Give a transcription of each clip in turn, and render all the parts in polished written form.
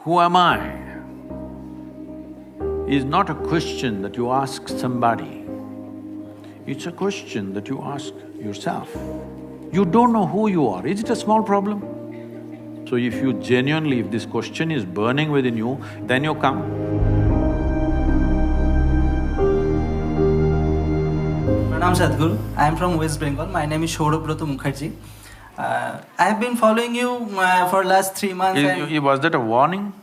Who am I is not a question that you ask somebody, it's a question that you ask yourself. You don't know who you are, is it a small problem? So if you genuinely, if this question is burning within you, then you come. Pranam Sadhguru, I am from West Bengal. My name is Shourabroto Mukherjee. I have been following you for last 3 months. Was that a warning?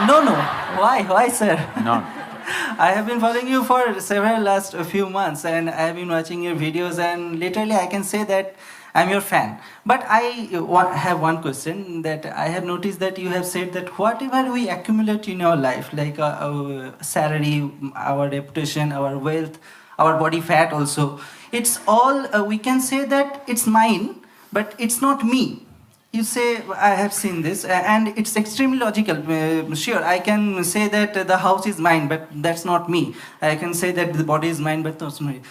No. Why, sir? No. I have been following you for several last few months, and I have been watching your videos, and literally I can say that I'm your fan. But I have one question that I have noticed that you have said that whatever we accumulate in our life, like our salary, our reputation, our wealth, our body fat also, it's all, we can say that it's mine, but it's not me. You say, I have seen this, and it's extremely logical. Sure, I can say that the house is mine, but that's not me. I can say that the body is mine, but that's not me.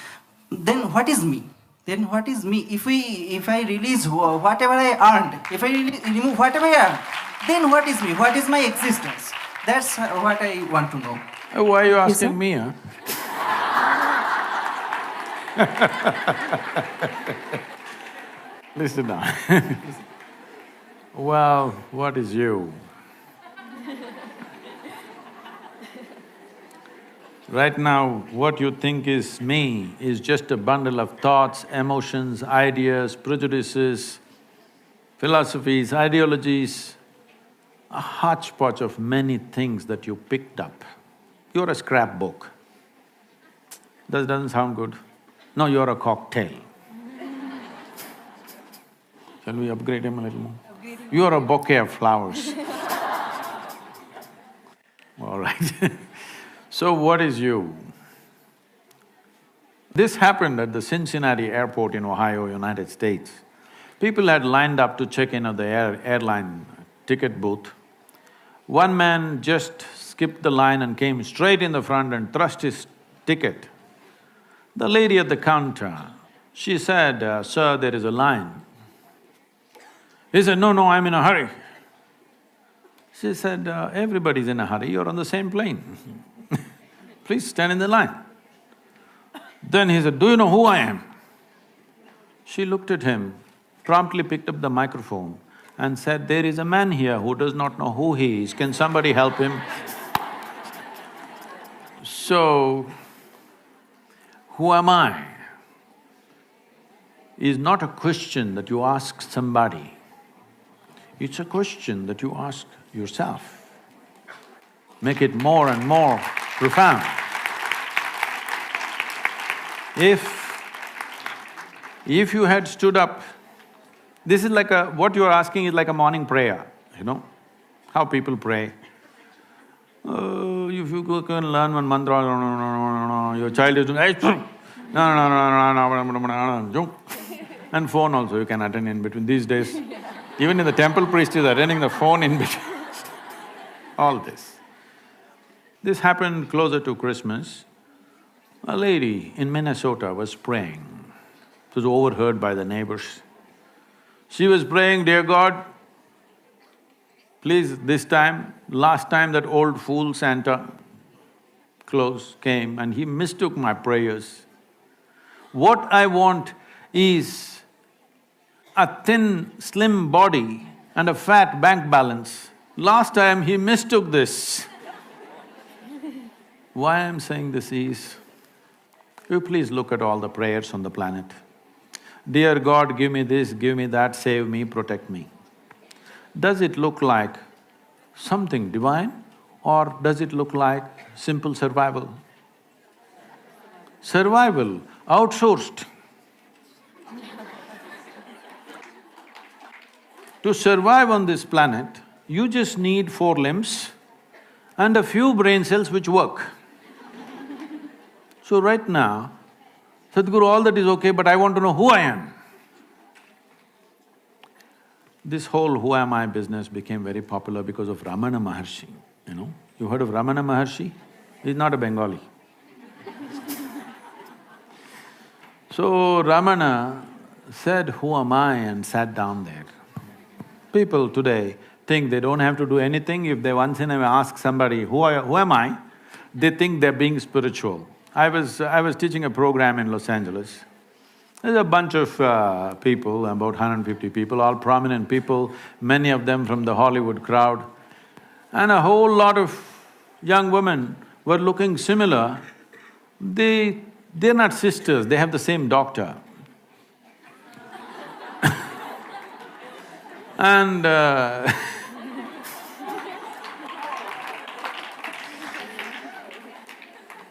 Then what is me? Then what is me? If I release whatever I earned, if I remove whatever I earned, then what is me? What is my existence? That's what I want to know. Why are you asking me, huh? Listen now. Well, what is you? Right now, what you think is me is just a bundle of thoughts, emotions, ideas, prejudices, philosophies, ideologies, a hodgepodge of many things that you picked up. You're a scrapbook. That doesn't sound good. No, you're a cocktail. Shall we upgrade him a little more? You're a bouquet of flowers. All right. So what is you? This happened at the Cincinnati airport in Ohio, United States. People had lined up to check in at the airline ticket booth. One man just skipped the line and came straight in the front and thrust his ticket. The lady at the counter, she said, "Sir, there is a line." He said, "No, I'm in a hurry." She said, "Everybody's in a hurry, you're on the same plane. Please stand in the line." Then he said, "Do you know who I am?" She looked at him, promptly picked up the microphone and said, "There is a man here who does not know who he is, can somebody help him?" So, who am I is not a question that you ask somebody, it's a question that you ask yourself. Make it more and more profound. If you had stood up, this is like what you are asking is like a morning prayer, you know, how people pray. If you can learn one mantra, your child is doing and phone also you can attend in between. These days, even in the temple, priest is attending the phone in between. All this. This happened closer to Christmas. A lady in Minnesota was praying. It was overheard by the neighbors. She was praying, "Dear God, please this time, last time that old fool Santa Claus came and he mistook my prayers. What I want is a thin, slim body and a fat bank balance. Last time he mistook this." Why I'm saying this is, you please look at all the prayers on the planet. Dear God, give me this, give me that, save me, protect me. Does it look like something divine or does it look like simple survival? Survival outsourced. To survive on this planet, you just need 4 limbs and a few brain cells which work. So right now, Sadhguru, all that is okay, but I want to know who I am. This whole who am I business became very popular because of Ramana Maharishi, you know. You heard of Ramana Maharishi? He's not a Bengali. So Ramana said, "Who am I?" and sat down there. People today think they don't have to do anything. If they once in a while ask somebody, who am I? They think they're being spiritual. I was teaching a program in Los Angeles. There's a bunch of people, about 150 people, all prominent people, many of them from the Hollywood crowd. And a whole lot of young women were looking similar. They're not sisters, they have the same doctor. And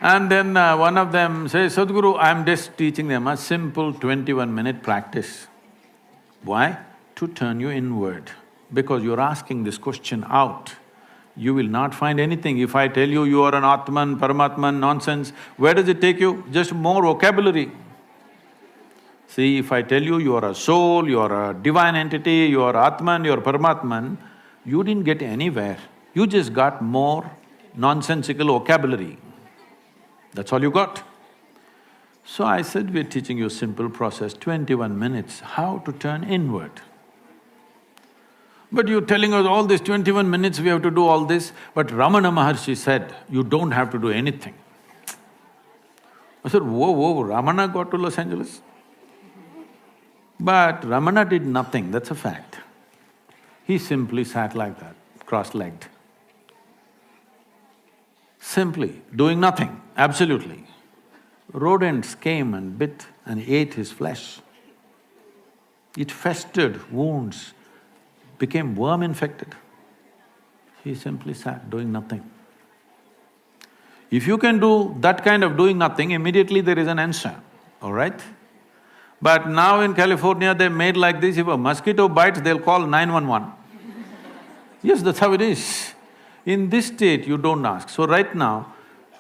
and then one of them says, Sadhguru, I'm just teaching them a simple 21-minute practice. Why? To turn you inward. Because you're asking this question out. You will not find anything. If I tell you are an Atman, Paramatman, nonsense, where does it take you? Just more vocabulary. See, if I tell you are a soul, you are a divine entity, you are Atman, you are Paramatman, you didn't get anywhere. You just got more nonsensical vocabulary. That's all you got. So I said, we're teaching you a simple process, 21 minutes, how to turn inward. But you're telling us all this 21 minutes we have to do all this, but Ramana Maharishi said, you don't have to do anything. I said, whoa, Ramana got to Los Angeles? But Ramana did nothing, that's a fact. He simply sat like that, cross-legged. Simply doing nothing, absolutely. Rodents came and bit and ate his flesh. It festered wounds, became worm-infected. He simply sat doing nothing. If you can do that kind of doing nothing, immediately there is an answer, all right? But now in California, they made like this, if a mosquito bites, they'll call 911. Yes, that's how it is. In this state, you don't ask. So right now,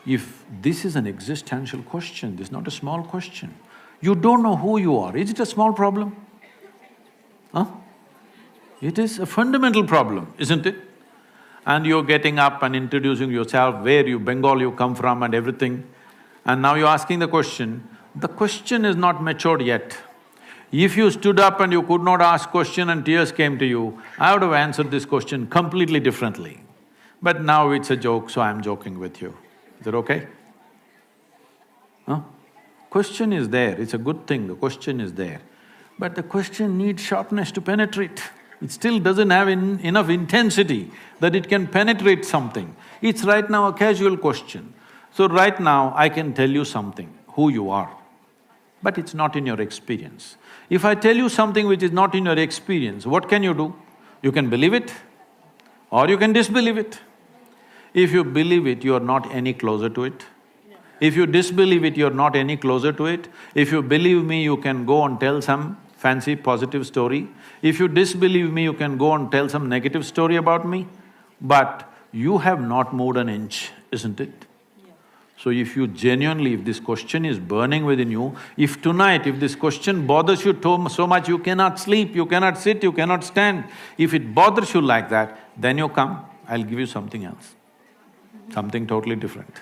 if this is an existential question, this is not a small question. You don't know who you are, is it a small problem? Huh? It is a fundamental problem, isn't it? And you're getting up and introducing yourself, where you… Bengal you come from and everything. And now you're asking the question is not matured yet. If you stood up and you could not ask question and tears came to you, I would have answered this question completely differently. But now it's a joke, so I'm joking with you. Is that okay? Huh? Question is there, it's a good thing, the question is there. But the question needs sharpness to penetrate. It still doesn't have enough intensity that it can penetrate something. It's right now a casual question. So right now, I can tell you something, who you are, but it's not in your experience. If I tell you something which is not in your experience, what can you do? You can believe it or you can disbelieve it. If you believe it, you are not any closer to it. If you disbelieve it, you are not any closer to it. If you believe me, you can go and tell some fancy positive story. If you disbelieve me, you can go and tell some negative story about me. But you have not moved an inch, isn't it? So if you genuinely… if this question is burning within you, if tonight, if this question bothers you so much you cannot sleep, you cannot sit, you cannot stand, if it bothers you like that, then you come, I'll give you something else, something totally different.